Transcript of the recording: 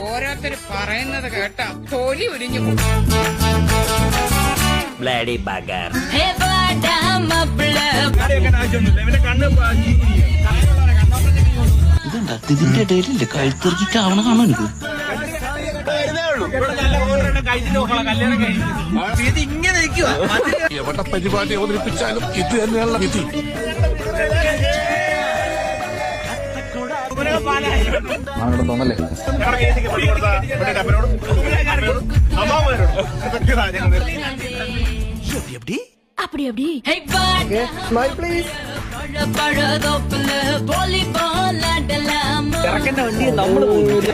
ഓരോരുത്തര് പറയുന്നത് കേട്ടാ തൊലി ഉരിഞ്ഞു. ബ്ലഡി ബഗർ ഇതുണ്ടാ ഇതിന്റെ ഇടയിലില്ലേ കഴുത്തിറക്കിട്ടാവണ കാണോ എനിക്ക്. എവിടെ പരിപാടി അവതരിപ്പിച്ചാലും ഇത് തന്നെയുള്ള വിധി. തോന്നല്ലേ அப்படி அப்படி സ്മൈൽ പ്ലീസ്. ഇറക്കേണ്ട വണ്ടി നമ്മള് പോകുന്നു.